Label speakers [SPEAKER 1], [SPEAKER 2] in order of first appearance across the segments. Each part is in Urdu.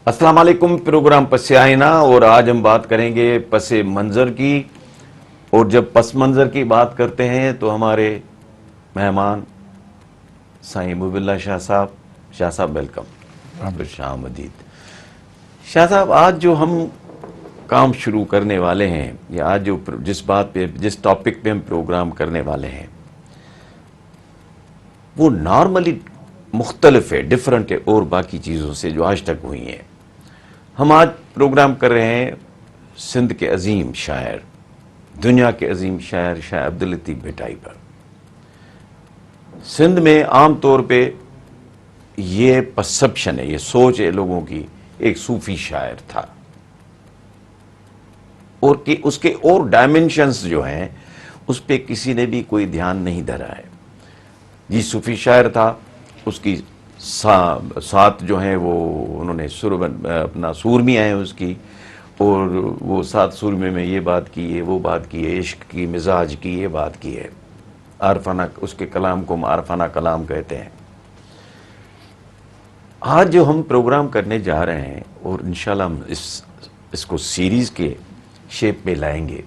[SPEAKER 1] السلام علیکم، پروگرام پس آئینہ، اور آج ہم بات کریں گے پس منظر کی۔ اور جب پس منظر کی بات کرتے ہیں تو ہمارے مہمان سائیں محب اللہ شاہ صاحب ویلکم، خوش آمدید۔ شاہ صاحب، آج جو ہم کام شروع کرنے والے ہیں، یا آج جو جس ٹاپک پہ ہم پروگرام کرنے والے ہیں، وہ نارملی مختلف ہے، ڈیفرنٹ ہے اور باقی چیزوں سے جو آج تک ہوئی ہیں۔ ہم آج پروگرام کر رہے ہیں سندھ کے عظیم شاعر، دنیا کے عظیم شاعر شاہ عبداللطیف بھٹائی پر۔ سندھ میں عام طور پہ یہ پرسپشن ہے، یہ سوچ ہے لوگوں کی، ایک صوفی شاعر تھا، اور کہ اس کے اور ڈائمنشنز جو ہیں اس پہ کسی نے بھی کوئی دھیان نہیں دھرا ہے۔ جی صوفی شاعر تھا، اس کی سات جو ہیں وہ انہوں نے اپنا سورمیاں ہیں اس کی، اور وہ سات سورمے میں یہ بات کی ہے، وہ بات کی ہے، عشق کی، مزاج کی، یہ بات کی ہے۔ عارفانہ، اس کے کلام کو عارفانہ کلام کہتے ہیں۔ آج جو ہم پروگرام کرنے جا رہے ہیں، اور انشاءاللہ ہم اس کو سیریز کے شیپ میں لائیں گے،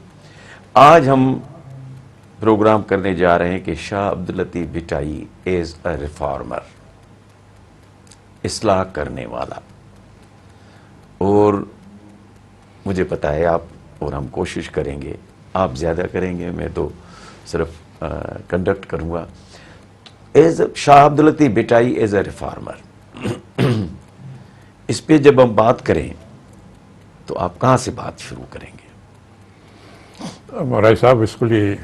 [SPEAKER 1] آج ہم پروگرام کرنے جا رہے ہیں کہ Shah Abdul Latif Bhittai as a reformer, اصلاح کرنے والا۔ اور مجھے پتہ ہے آپ، اور ہم کوشش کریں گے، آپ زیادہ کریں گے، میں تو صرف کنڈکٹ کروں گا۔ Shah Abdul Latif Bhittai as a reformer, اس پہ جب ہم بات کریں تو آپ کہاں سے بات شروع کریں گے؟
[SPEAKER 2] مولوی صاحب، اس کے لیے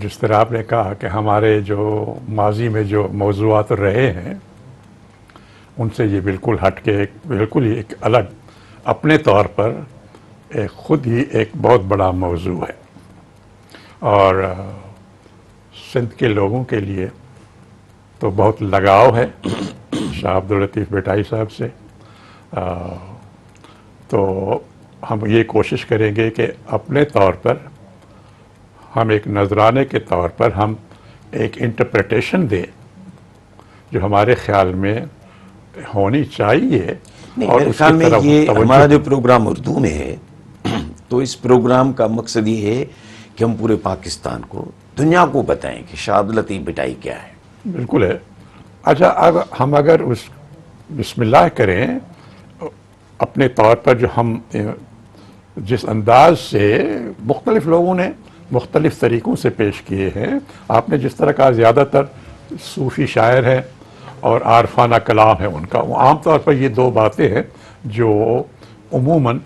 [SPEAKER 2] جس طرح آپ نے کہا کہ ہمارے جو ماضی میں جو موضوعات رہے ہیں ان سے یہ بالکل ہٹ کے بالکل ہی ایک الگ اپنے طور پر خود ہی ایک بہت بڑا موضوع ہے، اور سندھ کے لوگوں کے لیے تو بہت لگاؤ ہے شاہ عبداللطیف بھٹائی صاحب سے۔ تو ہم یہ کوشش کریں گے کہ اپنے طور پر ہم ایک نذرانے کے طور پر ہم ایک انٹرپریٹیشن دیں جو ہمارے خیال میں ہونی چاہیے، اور
[SPEAKER 1] میرے
[SPEAKER 2] اس
[SPEAKER 1] خیال
[SPEAKER 2] کی
[SPEAKER 1] میں
[SPEAKER 2] طرف
[SPEAKER 1] یہ
[SPEAKER 2] توجہ
[SPEAKER 1] ہمارا جو پروگرام اردو میں ہے، تو اس پروگرام کا مقصد یہ ہے کہ ہم پورے پاکستان کو، دنیا کو بتائیں کہ شاہ عبداللطیف بھٹائی کیا ہے۔
[SPEAKER 2] بالکل ہے۔ اچھا، اب ہم اگر اس بسم اللہ کریں اپنے طور پر، جو ہم جس انداز سے مختلف لوگوں نے مختلف طریقوں سے پیش کیے ہیں، آپ نے جس طرح کہا زیادہ تر صوفی شاعر ہیں اور عارفانہ کلام ہے ان کا، وہ عام طور پر یہ دو باتیں ہیں جو عموماً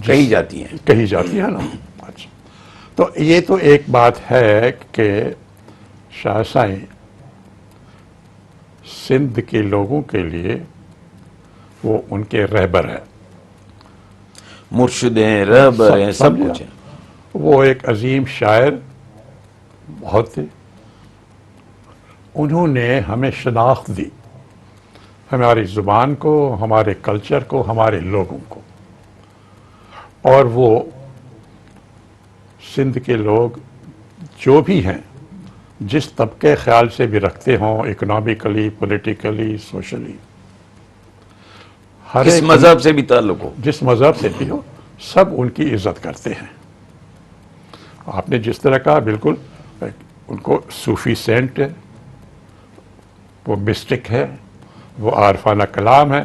[SPEAKER 1] کہی جاتی ہیں۔
[SPEAKER 2] کہی جاتی ہے نا۔ اچھا، تو یہ تو ایک بات ہے کہ شاہ سائیں سندھ کے لوگوں کے لیے وہ ان کے رہبر ہیں،
[SPEAKER 1] مرشد ہیں، رہبر ہیں، سب
[SPEAKER 2] سمجھے؟
[SPEAKER 1] کچھ ہیں۔
[SPEAKER 2] وہ ایک عظیم شاعر بہت تھے، انہوں نے ہمیں شناخت دی، ہماری زبان کو، ہمارے کلچر کو، ہمارے لوگوں کو۔ اور وہ سندھ کے لوگ جو بھی ہیں، جس طبقے خیال سے بھی رکھتے ہوں، اکنامکلی، پولیٹیکلی، سوشلی، ہر
[SPEAKER 1] کس
[SPEAKER 2] ایک
[SPEAKER 1] مذہب سے بھی تعلق ہو۔
[SPEAKER 2] جس مذہب سے بھی ہو، سب ان کی عزت کرتے ہیں۔ آپ نے جس طرح کہا بالکل، ان کو صوفی سینٹ ہے، وہ مسٹک ہے، وہ عارفانہ کلام ہے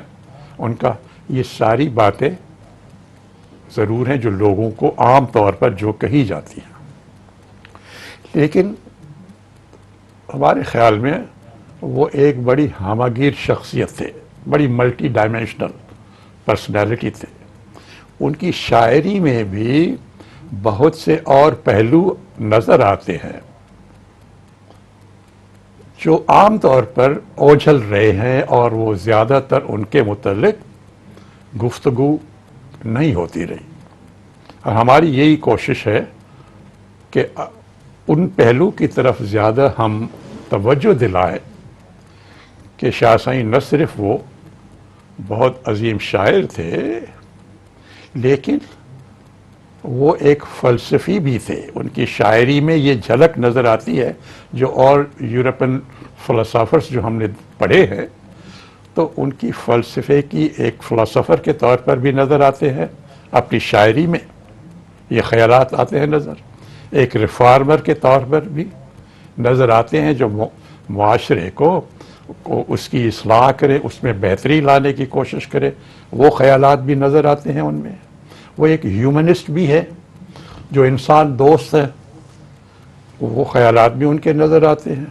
[SPEAKER 2] ان کا، یہ ساری باتیں ضرور ہیں جو لوگوں کو عام طور پر جو کہی جاتی ہیں، لیکن ہمارے خیال میں وہ ایک بڑی ہمہ گیر شخصیت تھے، بڑی ملٹی ڈائمینشنل پرسنالٹی تھے۔ ان کی شاعری میں بھی بہت سے اور پہلو نظر آتے ہیں جو عام طور پر اوجھل رہے ہیں، اور وہ زیادہ تر ان کے متعلق گفتگو نہیں ہوتی رہی، اور ہماری یہی کوشش ہے کہ ان پہلو کی طرف زیادہ ہم توجہ دلائیں کہ شاہ سائیں نہ صرف وہ بہت عظیم شاعر تھے، لیکن وہ ایک فلسفی بھی تھے۔ ان کی شاعری میں یہ جھلک نظر آتی ہے جو اور یورپین فلسافرز جو ہم نے پڑھے ہیں، تو ان کی فلسفے کی ایک فلسفر کے طور پر بھی نظر آتے ہیں، اپنی شاعری میں یہ خیالات آتے ہیں نظر، ایک ریفارمر کے طور پر بھی نظر آتے ہیں جو معاشرے کو اس کی اصلاح کرے، اس میں بہتری لانے کی کوشش کرے، وہ خیالات بھی نظر آتے ہیں ان میں۔ وہ ایک ہیومنسٹ بھی ہے جو انسان دوست ہے، وہ خیالات بھی ان کے نظر آتے ہیں۔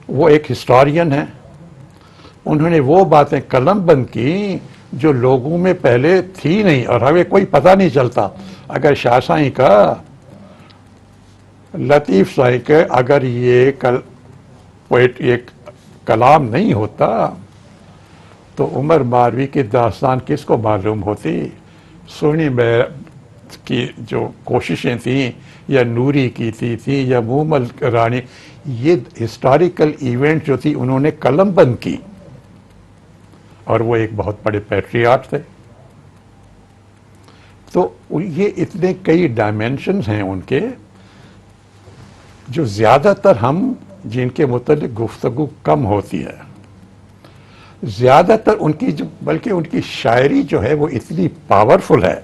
[SPEAKER 2] وہ ایک ہسٹورین ہے، انہوں نے وہ باتیں قلم بند کی جو لوگوں میں پہلے تھی نہیں اور ہمیں کوئی پتہ نہیں چلتا۔ اگر شاہ سائیں کا، لطیف سائیں کا اگر یہ کلام نہیں ہوتا تو عمر ماروی کی داستان کس کو معلوم ہوتی؟ سونی کی جو کوششیں تھیں یا نوری کی تھی یا مومل رانی، یہ ہسٹوریکل ایونٹ جو تھی انہوں نے قلم بند کی، اور وہ ایک بہت بڑے پیٹریاٹ تھے۔ تو یہ اتنے کئی ڈائمینشنز ہیں ان کے جو زیادہ تر ہم جن کے متعلق گفتگو کم ہوتی ہے۔ زیادہ تر ان کی بلکہ ان کی شاعری جو ہے وہ اتنی پاورفل ہے،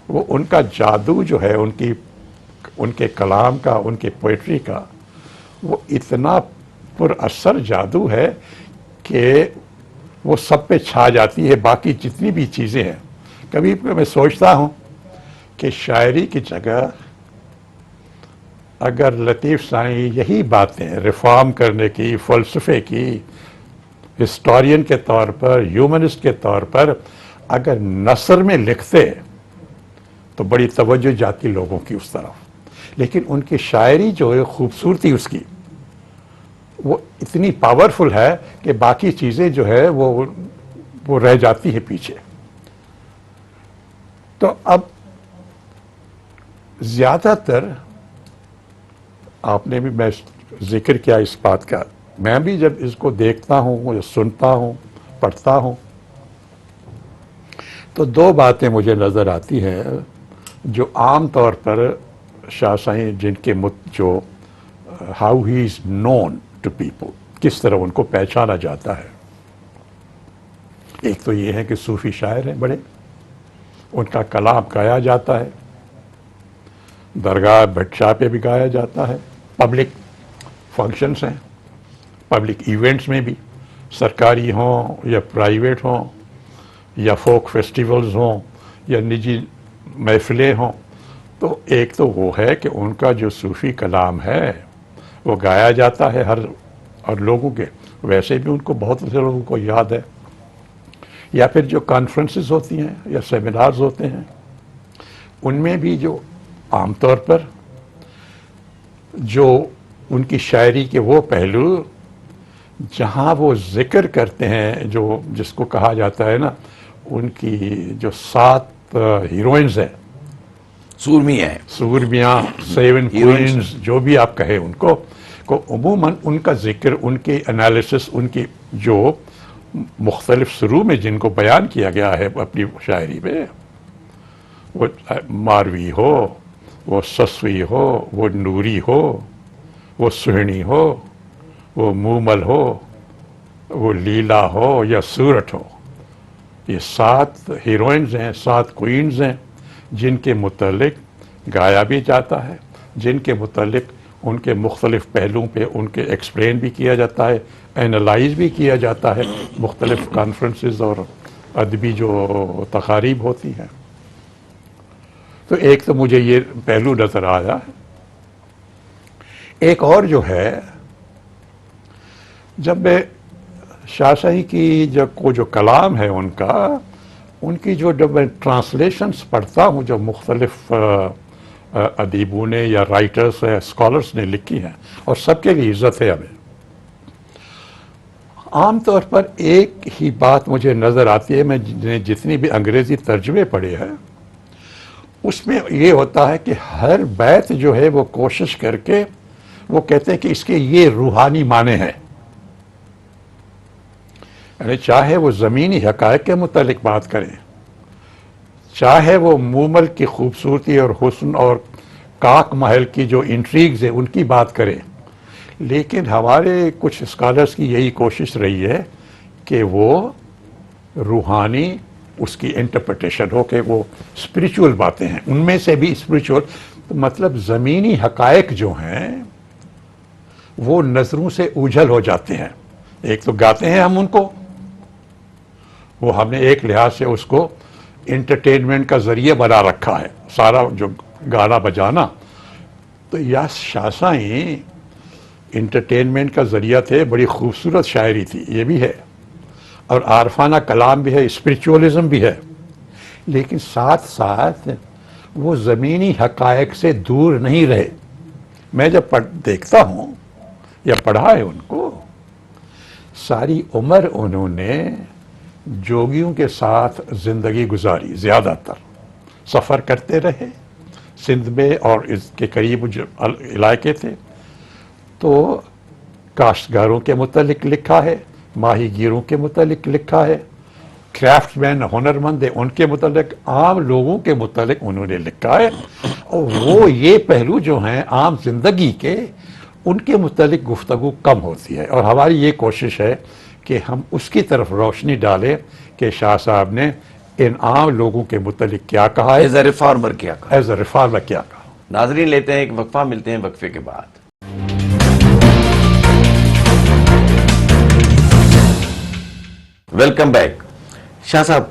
[SPEAKER 2] وہ ان کا جادو جو ہے ان کے کلام کا، ان کے پوئٹری کا، وہ اتنا پر اثر جادو ہے کہ وہ سب پہ چھا جاتی ہے باقی جتنی بھی چیزیں ہیں۔ کبھی میں سوچتا ہوں کہ شاعری کی جگہ اگر لطیف سائیں یہی باتیں ریفارم کرنے کی، فلسفے کی، ہسٹورین کے طور پر، ہیومنسٹ کے طور پر اگر نثر میں لکھتے تو بڑی توجہ جاتی لوگوں کی اس طرف، لیکن ان کی شاعری جو ہے خوبصورتی اس کی وہ اتنی پاورفل ہے کہ باقی چیزیں جو ہے وہ رہ جاتی ہے پیچھے۔ تو اب زیادہ تر آپ نے بھی میں ذکر کیا اس بات کا، میں بھی جب اس کو دیکھتا ہوں یا سنتا ہوں، پڑھتا ہوں، تو دو باتیں مجھے نظر آتی ہیں جو عام طور پر شاہ سائیں جن کے جو how he is known to people, کس طرح ان کو پہچانا جاتا ہے۔ ایک تو یہ ہے کہ صوفی شاعر ہیں بڑے، ان کا کلام گایا جاتا ہے، درگاہ بھٹ شاہ پہ بھی گایا جاتا ہے، پبلک فنکشنز ہیں، پبلک ایونٹس میں بھی، سرکاری ہوں یا پرائیویٹ ہوں یا فوک فیسٹیولز ہوں یا نجی محفلیں ہوں، تو ایک تو وہ ہے کہ ان کا جو صوفی کلام ہے وہ گایا جاتا ہے اور لوگوں کے ویسے بھی ان کو بہت سے لوگوں کو یاد ہے، یا پھر جو کانفرنسز ہوتی ہیں یا سیمینارز ہوتے ہیں ان میں بھی جو عام طور پر جو ان کی شاعری کے وہ پہلو جہاں وہ ذکر کرتے ہیں جس کو کہا جاتا ہے نا ان کی جو 7 ہیروئنز ہیں، سورمیاں، 7 کوئنز، جو بھی آپ کہیں ان کو عموماً ان کا ذکر، ان کی انالیسس، ان کی جو مختلف سرو میں جن کو بیان کیا گیا ہے اپنی شاعری میں، وہ ماروی ہو، وہ سسوی ہو، وہ نوری ہو، وہ سہنی ہو، وہ مومل ہو، وہ لیلا ہو یا سورت ہو، یہ 7 ہیروئنز ہیں، 7 کوئنز ہیں جن کے متعلق گایا بھی جاتا ہے، جن کے متعلق ان کے مختلف پہلوؤں پہ ان کے ایکسپلین بھی کیا جاتا ہے، اینالائز بھی کیا جاتا ہے مختلف کانفرنسز اور ادبی جو تقاریب ہوتی ہیں۔ تو ایک تو مجھے یہ پہلو نظر آیا۔ ایک اور جو ہے، جب میں شاہ سائیں کی جو کلام ہے ان کی جب میں ٹرانسلیشنز پڑھتا ہوں جو مختلف ادیبوں نے یا رائٹرز یا اسکالرز نے لکھی ہیں، اور سب کے لیے عزت ہے ہمیں، عام طور پر ایک ہی بات مجھے نظر آتی ہے، میں جتنی بھی انگریزی ترجمے پڑھے ہیں اس میں یہ ہوتا ہے کہ ہر بیت جو ہے وہ کوشش کر کے وہ کہتے ہیں کہ اس کے یہ روحانی معنی ہیں، یعنی چاہے وہ زمینی حقائق کے متعلق بات کریں، چاہے وہ مومل کی خوبصورتی اور حسن اور کاک محل کی جو انٹریگز ہیں ان کی بات کریں، لیکن ہمارے کچھ اسکالرز کی یہی کوشش رہی ہے کہ وہ روحانی اس کی انٹرپریٹیشن ہو کہ وہ اسپریچول باتیں ہیں، ان میں سے بھی اسپریچول مطلب زمینی حقائق جو ہیں وہ نظروں سے اوجھل ہو جاتے ہیں. ایک تو گاتے ہیں ہم ان کو، وہ ہم نے ایک لحاظ سے اس کو انٹرٹینمنٹ کا ذریعہ بنا رکھا ہے، سارا جو گانا بجانا. تو یاس شاہ سائیں انٹرٹینمنٹ کا ذریعہ تھے، بڑی خوبصورت شاعری تھی، یہ بھی ہے، اور عارفانہ کلام بھی ہے، اسپریچولزم بھی ہے، لیکن ساتھ ساتھ وہ زمینی حقائق سے دور نہیں رہے. میں جب دیکھتا ہوں یا پڑھا ہے ان کو، ساری عمر انہوں نے جوگیوں کے ساتھ زندگی گزاری، زیادہ تر سفر کرتے رہے سندھ میں اور اس کے قریب جو علاقے تھے. تو کاشتکاروں کے متعلق لکھا ہے، ماہی گیروں کے متعلق لکھا ہے، کرافٹ مین ہنرمند ہیں ان کے متعلق، عام لوگوں کے متعلق انہوں نے لکھا ہے. اور وہ یہ پہلو جو ہیں عام زندگی کے، ان کے متعلق گفتگو کم ہوتی ہے، اور ہماری یہ کوشش ہے کہ ہم اس کی طرف روشنی ڈالیں کہ شاہ صاحب نے ان عام لوگوں کے متعلق کیا کہا ہے،
[SPEAKER 1] ایز اے ریفارمر کیا کہا.
[SPEAKER 2] ایز اے ریفارمر کیا کہا.
[SPEAKER 1] ناظرین لیتے ہیں ایک وقفہ، ملتے ہیں وقفے کے بعد. Welcome back. شاہ صاحب،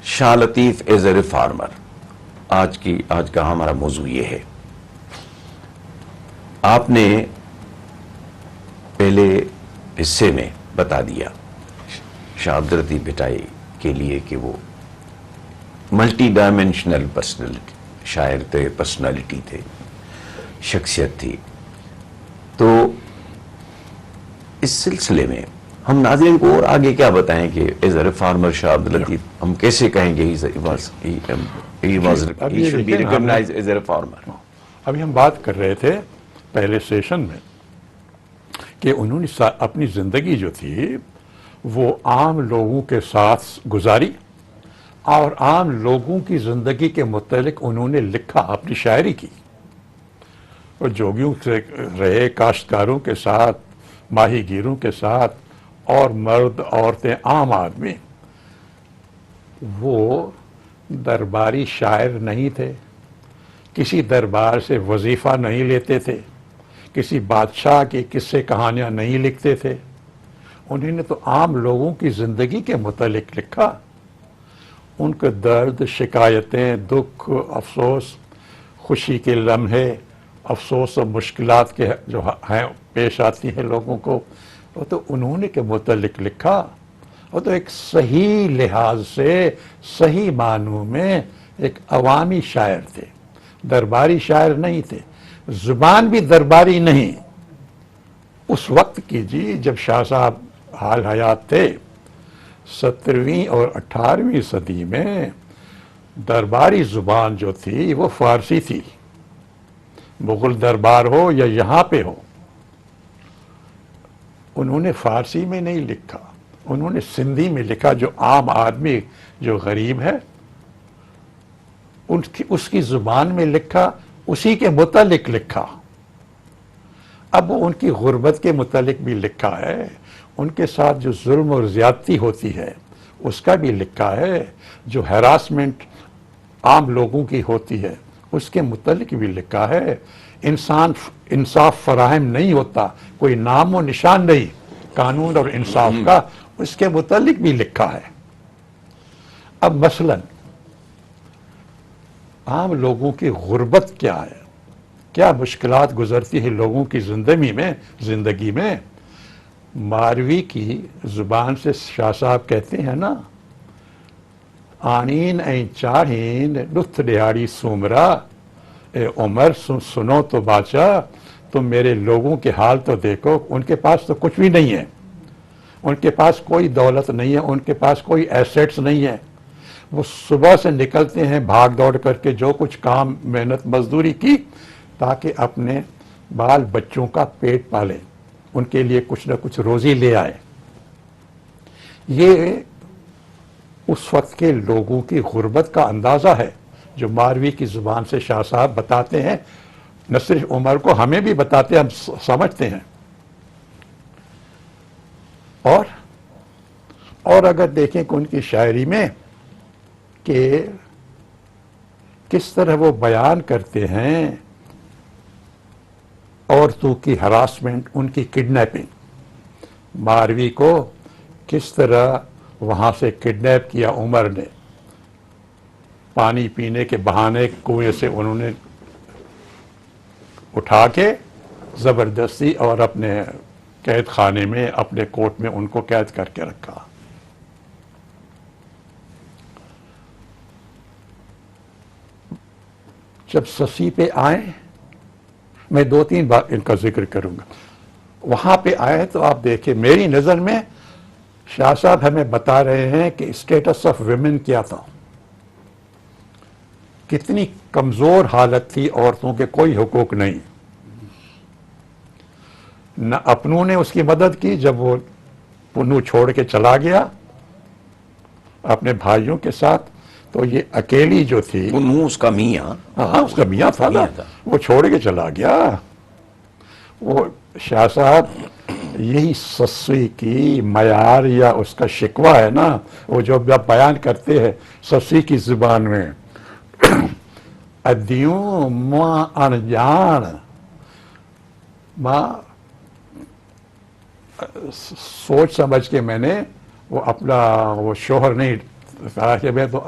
[SPEAKER 1] شاہ لطیف ایز اے ریفارمر، آج کا ہمارا موضوع یہ ہے. آپ نے پہلے حصے میں بتا دیا شاہ عبداللطیف بھٹائی کے لیے کہ وہ ملٹی ڈائمینشنل پرسنالٹی، شاعر تھے، پرسنالٹی تھے، شخصیت تھی. تو اس سلسلے میں ہم ناظرین کو اور آگے کیا بتائیں کہ ایز اے ریفارمر شاہ عبداللطیف ہم کیسے کہیں گے he should be recognized as a reformer.
[SPEAKER 2] ابھی ہم بات کر رہے تھے پہلے سیشن میں کہ انہوں نے اپنی زندگی جو تھی وہ عام لوگوں کے ساتھ گزاری، اور عام لوگوں کی زندگی کے متعلق انہوں نے لکھا، اپنی شاعری کی. اور جوگیوں سے رہے، کاشتکاروں کے ساتھ، ماہی گیروں کے ساتھ، اور مرد، عورتیں، عام آدمی. وہ درباری شاعر نہیں تھے، کسی دربار سے وظیفہ نہیں لیتے تھے، کسی بادشاہ کی قصے کہانیاں نہیں لکھتے تھے. انہوں نے تو عام لوگوں کی زندگی کے متعلق لکھا، ان کے درد، شکایتیں، دکھ، افسوس، خوشی کے لمحے، افسوس اور مشکلات کے جو ہیں پیش آتی ہیں لوگوں کو، وہ تو انہوں نے کے متعلق لکھا. وہ تو ایک صحیح لحاظ سے، صحیح معنوں میں ایک عوامی شاعر تھے، درباری شاعر نہیں تھے. زبان بھی درباری نہیں. اس وقت کی جب شاہ صاحب حال حیات تھے، 17ویں اور 18ویں صدی میں درباری زبان جو تھی وہ فارسی تھی. مغل دربار ہو یا یہاں پہ ہو، انہوں نے فارسی میں نہیں لکھا، انہوں نے سندھی میں لکھا. جو عام آدمی جو غریب ہے اس کی زبان میں لکھا، اسی کے متعلق لکھا. اب وہ ان کی غربت کے متعلق بھی لکھا ہے، ان کے ساتھ جو ظلم اور زیادتی ہوتی ہے اس کا بھی لکھا ہے، جو ہراسمنٹ عام لوگوں کی ہوتی ہے اس کے متعلق بھی لکھا ہے. انصاف فراہم نہیں ہوتا، کوئی نام و نشان نہیں قانون اور انصاف کا، اس کے متعلق بھی لکھا ہے. اب مثلاً عام لوگوں کی غربت کیا ہے، کیا مشکلات گزرتی ہے لوگوں کی زندگی میں. ماروی کی زبان سے شاہ صاحب کہتے ہیں نا، آنین این چاہین لطف دیہڑی سومرا، اے عمر سنو تو بادشاہ، تم میرے لوگوں کے حال تو دیکھو. ان کے پاس تو کچھ بھی نہیں ہے، ان کے پاس کوئی دولت نہیں ہے، ان کے پاس کوئی ایسیٹس نہیں ہے. وہ صبح سے نکلتے ہیں بھاگ دوڑ کر کے، جو کچھ کام محنت مزدوری کی تاکہ اپنے بال بچوں کا پیٹ پالیں، ان کے لیے کچھ نہ کچھ روزی لے آئے. یہ اس وقت کے لوگوں کی غربت کا اندازہ ہے جو ماروی کی زبان سے شاہ صاحب بتاتے ہیں. نہ صرف عمر کو، ہمیں بھی بتاتے ہیں، ہم سمجھتے ہیں. اور اور اگر دیکھیں کہ ان کی شاعری میں کہ کس طرح وہ بیان کرتے ہیں عورتوں کی ہراسمنٹ، ان کی کڈنیپنگ، ماروی کو کس طرح وہاں سے کڈنیپ کیا عمر نے، پانی پینے کے بہانے کنویں سے انہوں نے اٹھا کے زبردستی اور اپنے قید خانے میں، اپنے کوٹ میں ان کو قید کر کے رکھا۔ جب سسی پہ آئیں، میں 2-3 بار ان کا ذکر کروں گا، وہاں پہ آئے تو آپ دیکھیں میری نظر میں شاہ صاحب ہمیں بتا رہے ہیں کہ اسٹیٹس آف ویمن کیا تھا، کتنی کمزور حالت تھی عورتوں کے، کوئی حقوق نہیں، نہ اپنوں نے اس کی مدد کی جب وہ پنو چھوڑ کے چلا گیا اپنے بھائیوں کے ساتھ، تو یہ اکیلی جو تھی،
[SPEAKER 1] پنو اس کا میاں،
[SPEAKER 2] ہاں اس کا میاں تھا نا، وہ چھوڑ کے چلا گیا۔ وہ شاہ صاحب یہی سسی کی معیار یا اس کا شکوہ ہے نا، وہ جو بیان کرتے ہیں سسی کی زبان میں، ادیوں ماں انجان، ماں سوچ سمجھ کے میں نے وہ اپنا وہ شوہر نہیں کہا کہ میں تو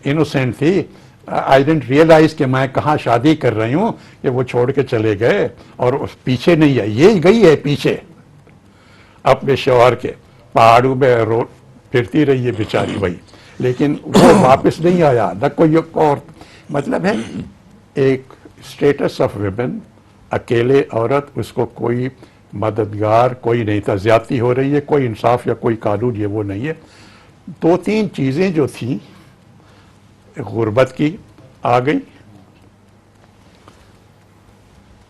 [SPEAKER 2] انوسینٹ تھی، آئی ڈنٹ ریئلائز کہ میں کہاں شادی کر رہی ہوں کہ وہ چھوڑ کے چلے گئے، اور پیچھے نہیں ہے، یہ گئی ہے پیچھے اپنے شوہر کے، پہاڑوں میں پھرتی رہی ہے بیچاری وہی، لیکن وہ واپس نہیں آیا، نہ کوئی اور۔ مطلب ہے ایک اسٹیٹس آف ویمن، اکیلے عورت، اس کو کوئی مددگار کوئی نہیں تھا، زیادتی ہو رہی ہے، کوئی انصاف یا کوئی قانون یہ وہ نہیں ہے۔ 2-3 چیزیں جو تھیں، غربت کی آ گئی،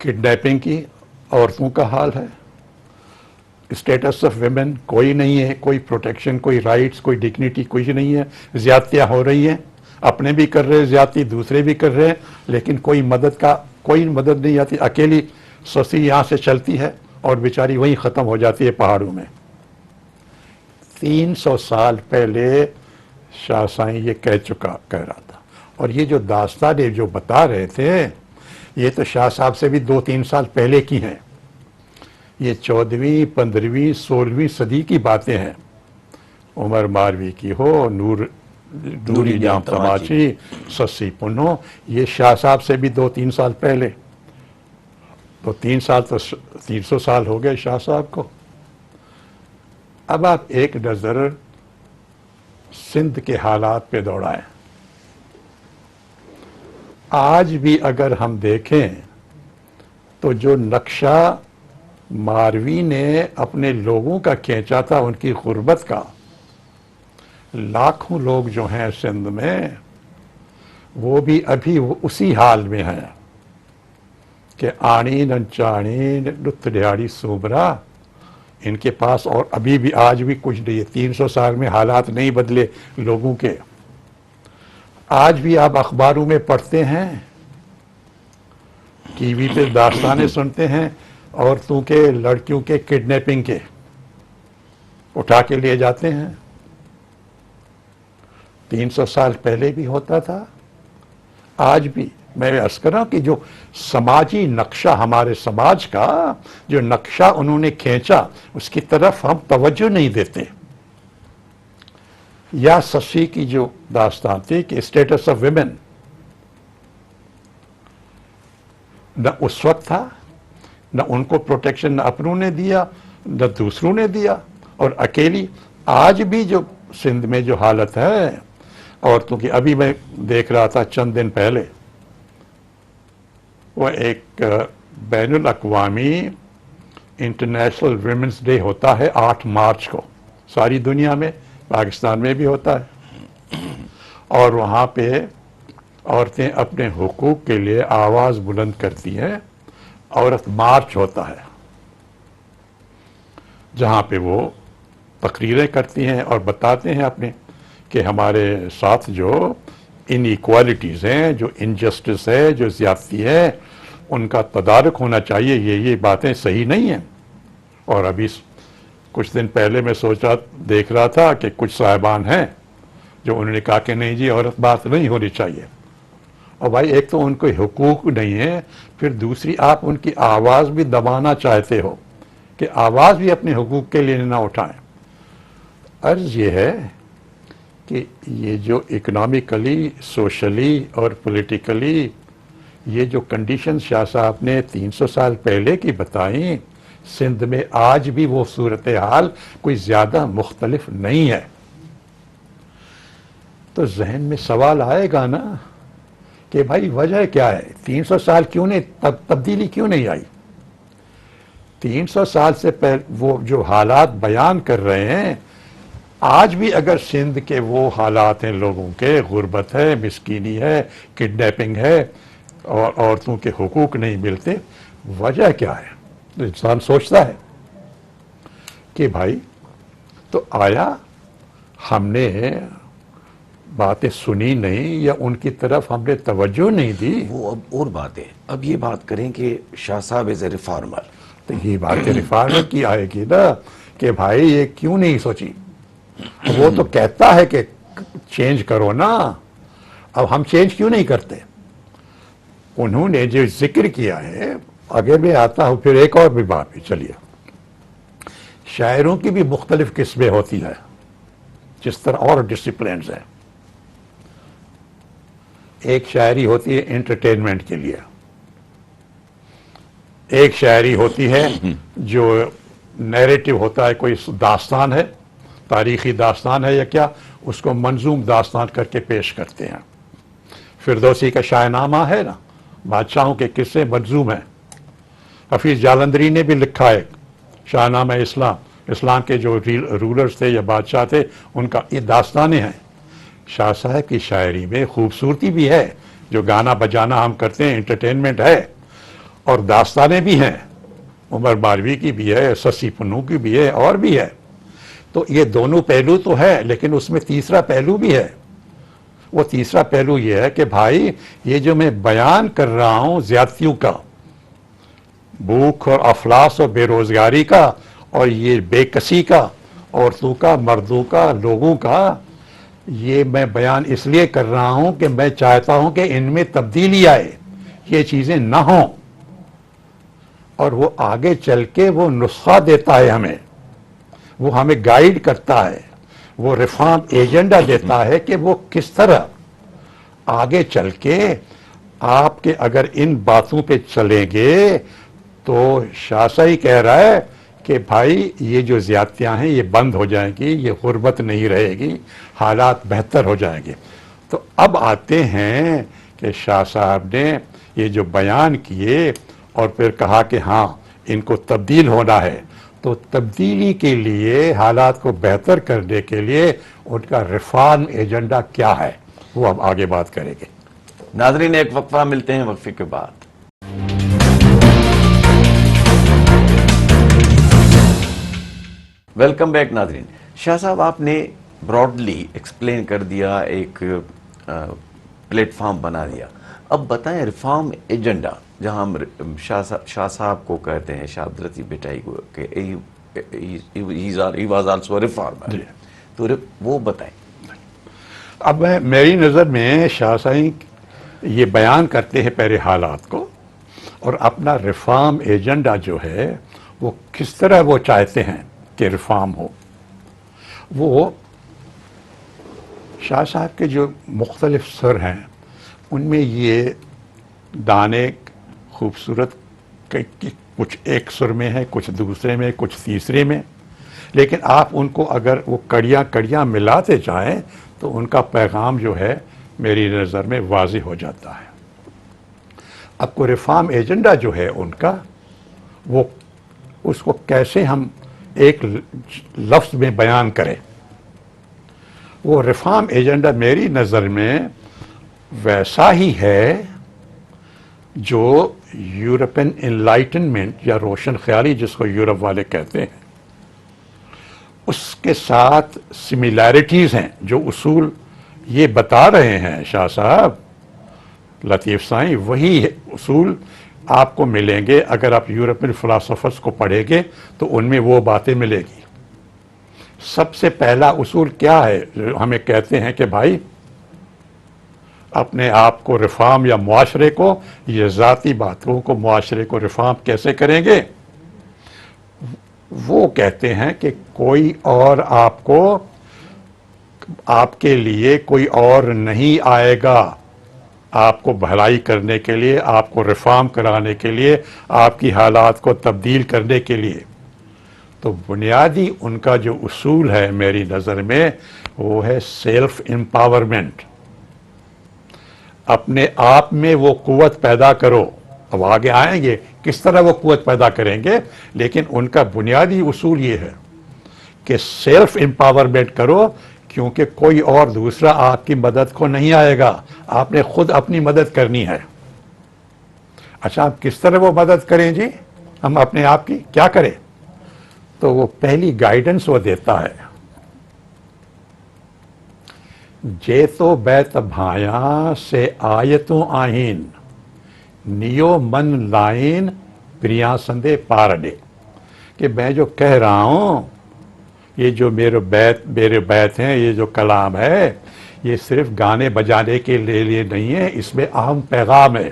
[SPEAKER 2] کڈنیپنگ کی، عورتوں کا حال ہے، اسٹیٹس آف ویمن کوئی نہیں ہے، کوئی پروٹیکشن، کوئی رائٹس، کوئی ڈگنیٹی کچھ نہیں ہے، زیادتیاں ہو رہی ہیں، اپنے بھی کر رہے ہیں زیادتی، دوسرے بھی کر رہے ہیں، لیکن کوئی مدد نہیں آتی، اکیلی سسی یہاں سے چلتی ہے اور بیچاری وہیں ختم ہو جاتی ہے پہاڑوں میں۔ 300 سال پہلے شاہ سائیں یہ کہہ رہا تھا، اور یہ جو داستانیں جو بتا رہے تھے یہ تو شاہ صاحب سے بھی 2-3 سال پہلے کی ہیں، یہ 14ویں 15ویں 16ویں صدی کی باتیں ہیں، عمر ماروی کی ہو، نوری جام تماچی، سسی پنو، یہ شاہ صاحب سے بھی 2-3 سال پہلے، تو 3 سال تو 300 سال ہو گئے شاہ صاحب کو۔ اب آپ ایک نظر سندھ کے حالات پہ دوڑائیں، آج بھی اگر ہم دیکھیں تو جو نقشہ ماروی نے اپنے لوگوں کا کھینچا تھا، ان کی غربت کا، لاکھوں لوگ جو ہیں سندھ میں، وہ بھی ابھی اسی حال میں ہیں کہ آنی ننچانی لط دیہڑی سوبرا، ان کے پاس اور ابھی بھی آج بھی کچھ نہیں ہے۔ 300 سال میں حالات نہیں بدلے لوگوں کے۔ آج بھی آپ اخباروں میں پڑھتے ہیں، ٹی وی پہ داستانیں سنتے ہیں عورتوں کے، لڑکیوں کے کڈنیپنگ کے، اٹھا کے لے جاتے ہیں۔ 300 سال پہلے بھی ہوتا تھا، آج بھی۔ میں عرض کر رہا ہوں کہ جو سماجی نقشہ ہمارے سماج کا جو نقشہ انہوں نے کھینچا، اس کی طرف ہم توجہ نہیں دیتے۔ یا سسی کی جو داستان تھی کہ اسٹیٹس آف ویمن، نہ اس وقت تھا، نہ ان کو پروٹیکشن نہ اپنوں نے دیا نہ دوسروں نے دیا، اور اکیلی آج بھی جو سندھ میں جو حالت ہے عورتوں کی، ابھی میں دیکھ رہا تھا چند دن پہلے، وہ ایک بین الاقوامی انٹرنیشنل ویمنس ڈے ہوتا ہے 8 مارچ کو، ساری دنیا میں، پاکستان میں بھی ہوتا ہے، اور وہاں پہ عورتیں اپنے حقوق کے لیے آواز بلند کرتی ہیں، عورت مارچ ہوتا ہے جہاں پہ وہ تقریریں کرتی ہیں اور بتاتے ہیں اپنے کہ ہمارے ساتھ جو ان ایکوالٹیز ہیں، جو انجسٹس ہے، جو زیادتی ہے، ان کا تدارک ہونا چاہیے، یہ باتیں صحیح نہیں ہیں۔ اور ابھی کچھ دن پہلے میں دیکھ رہا تھا کہ کچھ صاحبان ہیں جو انہوں نے کہا کہ نہیں جی عورت بات نہیں ہونی چاہیے. اور بھائی ایک تو ان کو حقوق نہیں ہے، پھر دوسری آپ ان کی آواز بھی دبانا چاہتے ہو کہ آواز بھی اپنے حقوق کے لیے نہ اٹھائیں. عرض یہ ہے کہ یہ جو اکنامکلی، سوشلی اور پولیٹیکلی یہ جو کنڈیشن شاہ صاحب نے 300 سال پہلے کی بتائیں، سندھ میں آج بھی وہ صورتحال کوئی زیادہ مختلف نہیں ہے. تو ذہن میں سوال آئے گا نا کہ بھائی وجہ کیا ہے؟ 300 سال کیوں نہیں تبدیلی کیوں نہیں آئی؟ 300 سال سے پہلے وہ جو حالات بیان کر رہے ہیں، آج بھی اگر سندھ کے وہ حالات ہیں لوگوں کے، غربت ہے، مسکینی ہے، کڈنیپنگ ہے اور عورتوں کے حقوق نہیں ملتے، وجہ کیا ہے؟ تو انسان سوچتا ہے کہ بھائی تو آیا ہم نے باتیں سنی نہیں یا ان کی طرف ہم نے توجہ نہیں دی؟
[SPEAKER 1] وہ اب اور بات ہے. اب یہ بات کریں کہ شاہ صاحب ایز اے ریفارمر،
[SPEAKER 2] تو یہ بات ریفارمر کی آئے گی نا کہ بھائی یہ کیوں نہیں سوچی؟ وہ تو کہتا ہے کہ چینج کرو نا، اب ہم چینج کیوں نہیں کرتے؟ انہوں نے جو ذکر کیا ہے، آگے میں آتا ہوں پھر ایک اور بھی بات بھی. چلیے، شاعروں کی بھی مختلف قسمیں ہوتی ہیں جس طرح اور ڈسپلنز ہیں. ایک شاعری ہوتی ہے انٹرٹینمنٹ کے لیے، ایک شاعری ہوتی ہے جو نیریٹو ہوتا ہے، کوئی داستان ہے، تاریخی داستان ہے یا کیا، اس کو منظوم داستان کر کے پیش کرتے ہیں. فردوسی کا شاہ نامہ ہے نا، بادشاہوں کے قصے منظوم ہیں. حفیظ جالندری نے بھی لکھا ہے شاہ نامہ اسلام کے جو رولرز تھے یا بادشاہ تھے ان کا یہ داستانیں ہیں. شاہ صاحب کی شاعری میں خوبصورتی بھی ہے، جو گانا بجانا ہم کرتے ہیں انٹرٹینمنٹ ہے، اور داستانیں بھی ہیں. عمر باروی کی بھی ہے، سسی پنو کی بھی ہے اور بھی ہے. تو یہ دونوں پہلو تو ہے، لیکن اس میں تیسرا پہلو بھی ہے. وہ تیسرا پہلو یہ ہے کہ بھائی یہ جو میں بیان کر رہا ہوں زیادتیوں کا، بھوک اور افلاس اور بے روزگاری کا، اور یہ بے کسی کا، عورتوں کا، مردوں کا، لوگوں کا، یہ میں بیان اس لیے کر رہا ہوں کہ میں چاہتا ہوں کہ ان میں تبدیلی آئے، یہ چیزیں نہ ہوں. اور وہ آگے چل کے وہ نسخہ دیتا ہے ہمیں، وہ ہمیں گائیڈ کرتا ہے، وہ ریفارم ایجنڈا دیتا ہے کہ وہ کس طرح آگے چل کے آپ کے اگر ان باتوں پہ چلیں گے تو شاہ صاحب کہہ رہا ہے کہ بھائی یہ جو زیادتیاں ہیں یہ بند ہو جائیں گی، یہ غربت نہیں رہے گی، حالات بہتر ہو جائیں گے. تو اب آتے ہیں کہ شاہ صاحب نے یہ جو بیان کیے اور پھر کہا کہ ہاں ان کو تبدیل ہونا ہے، تو تبدیلی کے لیے، حالات کو بہتر کرنے کے لیے ان کا ریفارم ایجنڈا کیا ہے، وہ ہم آگے بات کریں گے.
[SPEAKER 1] ناظرین ایک وقفہ، ملتے ہیں وقفے کے بعد. ویلکم بیک ناظرین. شاہ صاحب آپ نے براڈلی ایکسپلین کر دیا، ایک پلیٹ فارم بنا دیا. اب بتائیں ریفارم ایجنڈا، جہاں ہم شاہ صاحب کو کہتے ہیں، شاہ عبداللطیف بھٹائی کو کہ he was also a reformer. تو وہ بتائیں.
[SPEAKER 2] اب میری نظر میں شاہ صاحب یہ بیان کرتے ہیں پہلے حالات کو، اور اپنا ریفارم ایجنڈا جو ہے وہ کس طرح وہ چاہتے ہیں کہ ریفارم ہو. وہ شاہ صاحب کے جو مختلف سر ہیں ان میں یہ دانے خوبصورت کچھ ایک سر میں ہے، کچھ دوسرے میں، کچھ تیسرے میں، لیکن آپ ان کو اگر وہ کڑیاں ملاتے جائیں تو ان کا پیغام جو ہے میری نظر میں واضح ہو جاتا ہے. اب کو ریفارم ایجنڈا جو ہے ان کا، وہ اس کو کیسے ہم ایک لفظ میں بیان کریں. وہ ریفارم ایجنڈا میری نظر میں ویسا ہی ہے جو یورپین انلائٹنمنٹ یا روشن خیالی جس کو یورپ والے کہتے ہیں، اس کے ساتھ سملیرٹیز ہیں. جو اصول یہ بتا رہے ہیں شاہ صاحب لطیف سائیں، وہی اصول آپ کو ملیں گے اگر آپ یورپین فلاسفرز کو پڑھیں گے تو ان میں وہ باتیں ملے گی. سب سے پہلا اصول کیا ہے جو ہمیں کہتے ہیں کہ بھائی اپنے آپ کو ریفارم یا معاشرے کو، یہ ذاتی باتوں کو معاشرے کو ریفارم کیسے کریں گے؟ وہ کہتے ہیں کہ کوئی اور آپ کو، آپ کے لیے کوئی اور نہیں آئے گا آپ کو بھلائی کرنے کے لیے، آپ کو ریفارم کرانے کے لیے، آپ کی حالات کو تبدیل کرنے کے لیے۔ تو بنیادی ان کا جو اصول ہے میری نظر میں وہ ہے سیلف امپاورمنٹ۔ اپنے آپ میں وہ قوت پیدا کرو۔ اب آگے آئیں گے کس طرح وہ قوت پیدا کریں گے، لیکن ان کا بنیادی اصول یہ ہے کہ سیلف امپاورمنٹ کرو، کیونکہ کوئی اور دوسرا آپ کی مدد کو نہیں آئے گا، آپ نے خود اپنی مدد کرنی ہے۔ اچھا آپ کس طرح وہ مدد کریں جی؟ ہم اپنے آپ کی کیا کریں؟ تو وہ پہلی گائیڈنس وہ دیتا ہے، جے تو بیت بھایاں سے آیتوں آئین نیو من لائن پریاں سندے پارڈے، کہ میں جو کہہ رہا ہوں، یہ جو میرے بیت ہیں، یہ جو کلام ہے، یہ صرف گانے بجانے کے لیے نہیں ہے، اس میں اہم پیغام ہے۔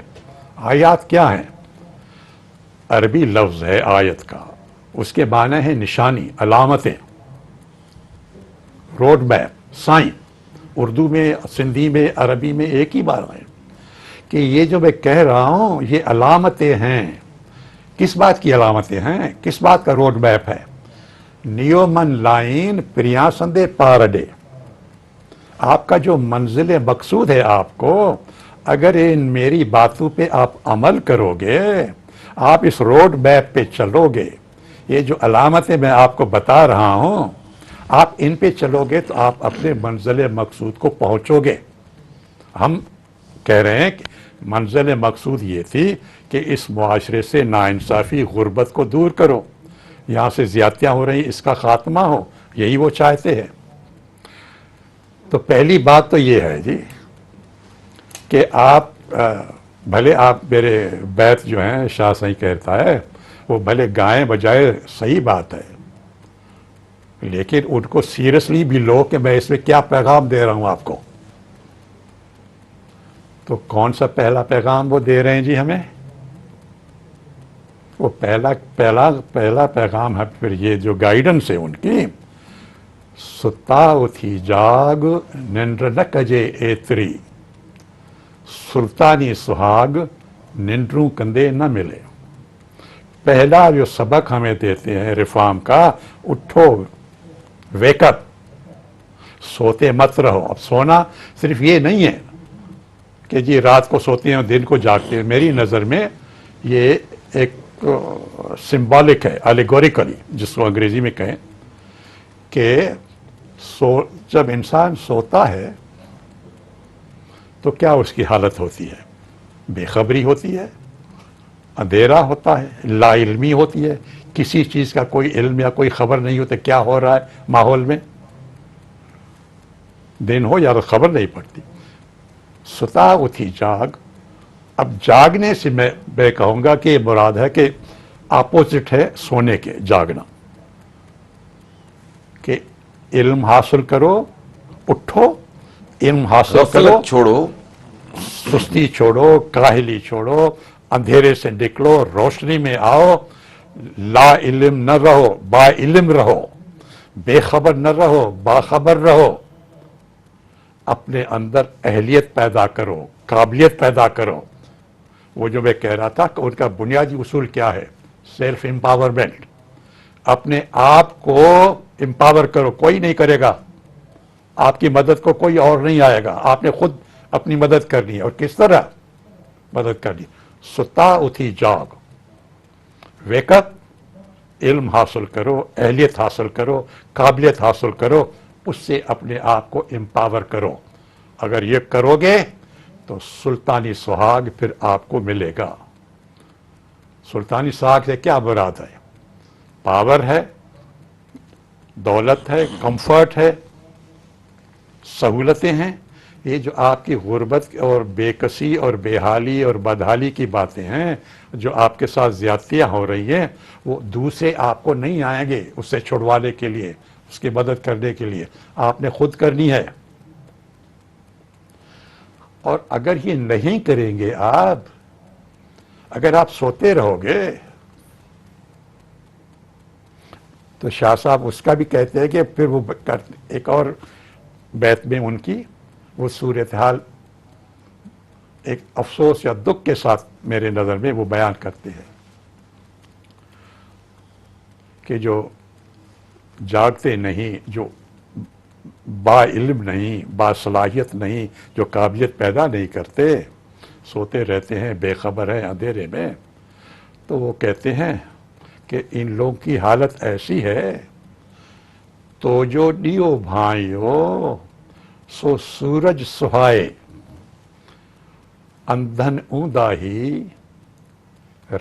[SPEAKER 2] آیات کیا ہیں؟ عربی لفظ ہے آیت کا، اس کے معنی ہے نشانی، علامتیں، روڈ میپ، سائن۔ اردو میں، سندھی میں، عربی میں ایک ہی بات ہے کہ یہ جو میں کہہ رہا ہوں یہ علامتیں ہیں۔ کس بات کی علامتیں ہیں؟ کس بات کا روڈ میپ ہے؟ نیو من لائن پریاں سندے پارڈے، آپ کا جو منزل مقصود ہے، آپ کو اگر ان میری باتوں پہ آپ عمل کرو گے، آپ اس روڈ میپ پہ چلو گے، یہ جو علامتیں میں آپ کو بتا رہا ہوں، آپ ان پہ چلو گے تو آپ اپنے منزل مقصود کو پہنچو گے۔ ہم کہہ رہے ہیں کہ منزل مقصود یہ تھی کہ اس معاشرے سے ناانصافی، غربت کو دور کرو، یہاں سے زیادتیاں ہو رہی، اس کا خاتمہ ہو، یہی وہ چاہتے ہیں۔ تو پہلی بات تو یہ ہے جی کہ آپ بھلے آپ میرے بیت جو ہیں شاہ صحیح کہتا ہے، وہ بھلے گائیں بجائے، صحیح بات ہے، لیکن ان کو سیریسلی بھی لو کہ میں اس میں کیا پیغام دے رہا ہوں آپ کو۔ تو کون سا پہلا پیغام وہ دے رہے ہیں جی ہمیں؟ وہ پہلا پیغام ہے پھر یہ جو گائیڈنس ہے ان کی، ستا اتھی جاگ نندر نہ کجے ایتری، سلطانی سہاگ نندروں کندے نہ ملے۔ پہلا جو سبق ہمیں دیتے ہیں ریفارم کا، اٹھو، ویک اپ، سوتے مت رہو۔ اب سونا صرف یہ نہیں ہے کہ جی رات کو سوتے ہیں دن کو جاگتے ہیں، میری نظر میں یہ ایک سمبولک ہے، الیگوریکلی جس کو انگریزی میں کہیں، کہ جب انسان سوتا ہے تو کیا اس کی حالت ہوتی ہے؟ بے خبری ہوتی ہے، اندھیرا ہوتا ہے، لا علمی ہوتی ہے، کسی چیز کا کوئی علم یا کوئی خبر نہیں ہوتا کیا ہو رہا ہے ماحول میں، دن ہو یا خبر نہیں پڑتی۔ ستا اتھی جاگ، اب جاگنے سے میں کہوں گا کہ یہ مراد ہے کہ اپوزٹ ہے سونے کے، جاگنا، کہ علم حاصل کرو، اٹھو، علم حاصل کرو،
[SPEAKER 1] غفلت چھوڑو،
[SPEAKER 2] سستی چھوڑو، کاہلی چھوڑو، اندھیرے سے نکلو، روشنی میں آؤ، لا علم نہ رہو، با علم رہو، بے خبر نہ رہو، باخبر رہو، اپنے اندر اہلیت پیدا کرو، قابلیت پیدا کرو۔ وہ جو میں کہہ رہا تھا کہ ان کا بنیادی اصول کیا ہے؟ Self empowerment. اپنے آپ کو امپاور کرو، کوئی نہیں کرے گا، آپ کی مدد کو کوئی اور نہیں آئے گا، آپ نے خود اپنی مدد کرنی ہے۔ اور کس طرح مدد کرنی؟ ستا اتھی جاگ، ویک اپ، علم حاصل کرو، اہلیت حاصل کرو، قابلیت حاصل کرو، اس سے اپنے آپ کو امپاور کرو۔ اگر یہ کرو گے تو سلطانی سہاگ پھر آپ کو ملے گا۔ سلطانی سہاگ سے کیا مراد ہے؟ پاور ہے، دولت ہے، کمفرٹ ہے، سہولتیں ہیں۔ یہ جو آپ کی غربت اور بے کسی اور بے حالی اور بدحالی کی باتیں ہیں، جو آپ کے ساتھ زیادتیاں ہو رہی ہیں، وہ دوسرے آپ کو نہیں آئیں گے اس سے چھڑوانے کے لیے۔ اس کی مدد کرنے کے لیے آپ نے خود کرنی ہے. اور اگر یہ نہیں کریں گے آپ، اگر آپ سوتے رہو گے، تو شاہ صاحب اس کا بھی کہتے ہیں کہ پھر وہ ایک اور بیت میں ان کی وہ صورتحال ایک افسوس یا دکھ کے ساتھ میرے نظر میں وہ بیان کرتے ہیں کہ جو جاگتے نہیں، جو با علم نہیں، با صلاحیت نہیں، جو قابلیت پیدا نہیں کرتے، سوتے رہتے ہیں، بے خبر ہیں اندھیرے میں، تو وہ کہتے ہیں کہ ان لوگوں کی حالت ایسی ہے، تو جو ڈیو بھائیو سو سورج سہائے، اندھن اوندا ہی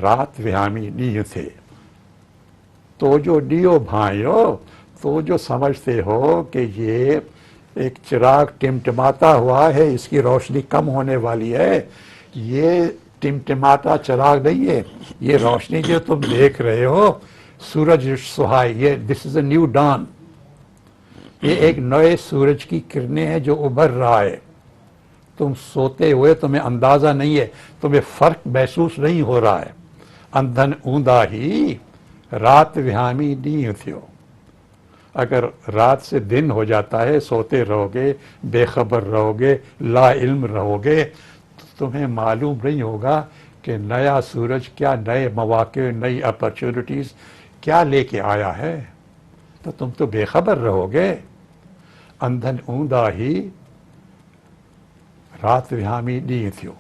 [SPEAKER 2] رات وہامی نیو تھے. تو جو ڈیو بھائیو، تو جو سمجھتے ہو کہ یہ ایک چراغ ٹمٹماتا ہوا ہے، اس کی روشنی کم ہونے والی ہے، یہ ٹمٹماتا چراغ نہیں ہے، یہ روشنی جو تم دیکھ رہے ہو سورج سہائے، یہ دس از اے نیو ڈان، یہ ایک نئے سورج کی کرنیں ہیں جو ابھر رہا ہے. تم سوتے ہوئے تمہیں اندازہ نہیں ہے، تمہیں فرق محسوس نہیں ہو رہا ہے. اندھن اوندا ہی رات وہامی نہیں تھیو. اگر رات سے دن ہو جاتا ہے، سوتے رہو گے، بے خبر رہو گے، لا علم رہو گے، تو تمہیں معلوم نہیں ہوگا کہ نیا سورج کیا نئے مواقع، نئی اپرچونٹیز کیا لے کے آیا ہے. تو تم تو بے خبر رہو گے. اندھن اوندا ہی رات وہامی نہیں تھیو.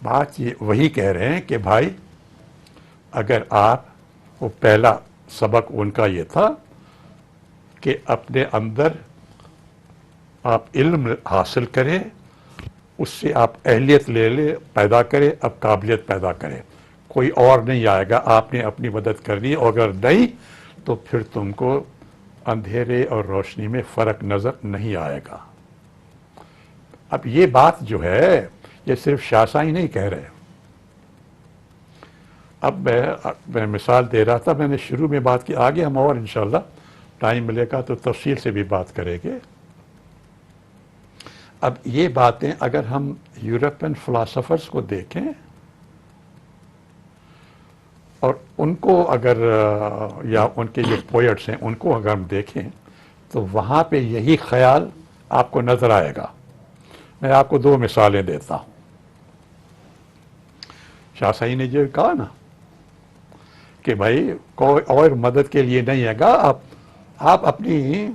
[SPEAKER 2] بات یہ وہی کہہ رہے ہیں کہ بھائی اگر آپ، وہ پہلا سبق ان کا یہ تھا کہ اپنے اندر آپ علم حاصل کریں، اس سے آپ اہلیت لے لیں، پیدا کریں، اب قابلیت پیدا کریں. کوئی اور نہیں آئے گا، آپ نے اپنی مدد کرنی ہے، اور اگر نہیں تو پھر تم کو اندھیرے اور روشنی میں فرق نظر نہیں آئے گا. اب یہ بات جو ہے یہ صرف شاہ صاحب نہیں کہہ رہے. اب میں مثال دے رہا تھا، میں نے شروع میں بات کی، آگے ہم اور انشاءاللہ ٹائم ملے گا تو تفصیل سے بھی بات کریں گے. اب یہ باتیں اگر ہم یورپین فلاسفرز کو دیکھیں اور ان کو اگر یا ان کے جو پوئٹس ہیں ان کو اگر ہم دیکھیں تو وہاں پہ یہی خیال آپ کو نظر آئے گا. میں آپ کو دو مثالیں دیتا ہوں. شاہ صاحب نے جو کہا نا کہ بھائی کوئی اور مدد کے لیے نہیں ہے گا، آپ اپنی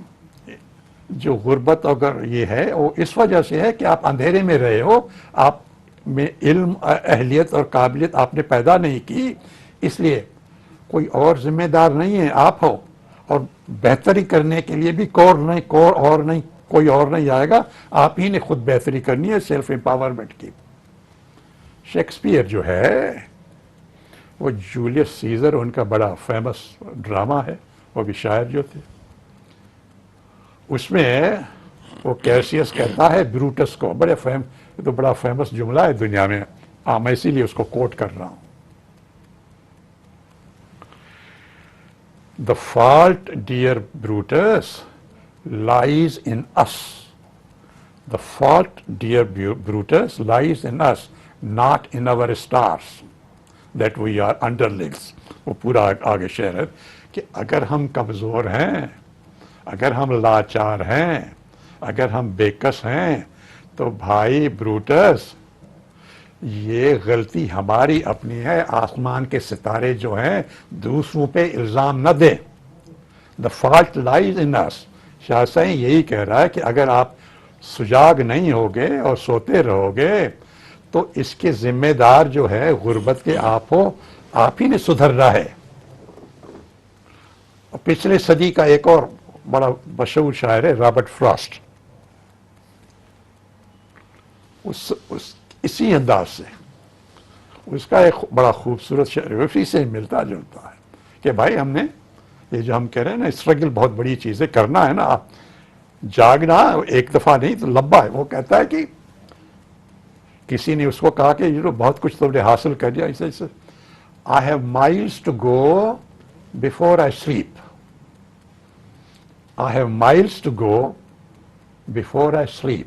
[SPEAKER 2] جو غربت اگر یہ ہے وہ اس وجہ سے ہے کہ آپ اندھیرے میں رہے ہو، آپ میں علم، اہلیت اور قابلیت آپ نے پیدا نہیں کی، اس لیے کوئی اور ذمہ دار نہیں ہے، آپ ہو. اور بہتری کرنے کے لیے بھی کوئی اور نہیں آئے گا، آپ ہی نے خود بہتری کرنی ہے، سیلف امپاورمنٹ کی. شیکسپیئر جو ہے وہ جولیس سیزر ان کا بڑا فیمس ڈرامہ ہے، وہ بھی شاعر جو تھے. اس میں وہ کیسیس کہتا ہے بروٹس کو، تو بڑا فیمس جملہ ہے دنیا میں، میں اسی لیے اس کو کوٹ کر رہا ہوں. The fault, dear Brutus, lies in us. The fault, dear Brutus, lies in us, not in our stars, that we are underlings. وہ پورا آگے شعر ہے کہ اگر ہم کمزور ہیں، اگر ہم لاچار ہیں، اگر ہم بےکس ہیں، تو بھائی بروٹس یہ غلطی ہماری اپنی ہے. آسمان کے ستارے جو ہیں دوسروں پہ الزام نہ دیں. The fault lies in us. شاہ صاحب یہی کہہ رہا ہے کہ اگر آپ سجاگ نہیں ہوگے اور سوتے رہو گے تو اس کے ذمہ دار جو ہے غربت کے آپ ہو، آپ ہی نے سدھرنا ہے. پچھلے صدی کا ایک اور بڑا مشہور شاعر ہے رابرٹ فراسٹ. اسی انداز سے اس کا ایک بڑا خوبصورت شعر اسی سے ملتا جلتا ہے کہ بھائی ہم نے یہ جو ہم کہہ رہے ہیں نا اسٹرگل بہت بڑی چیز ہے، کرنا ہے نا، آپ جاگنا ایک دفعہ نہیں تو لمبا ہے. وہ کہتا ہے کہ کسی نے اس کو کہا کہ بہت کچھ تم نے حاصل کر لیا، اسے I have miles to go before I sleep. I have miles to go before I sleep.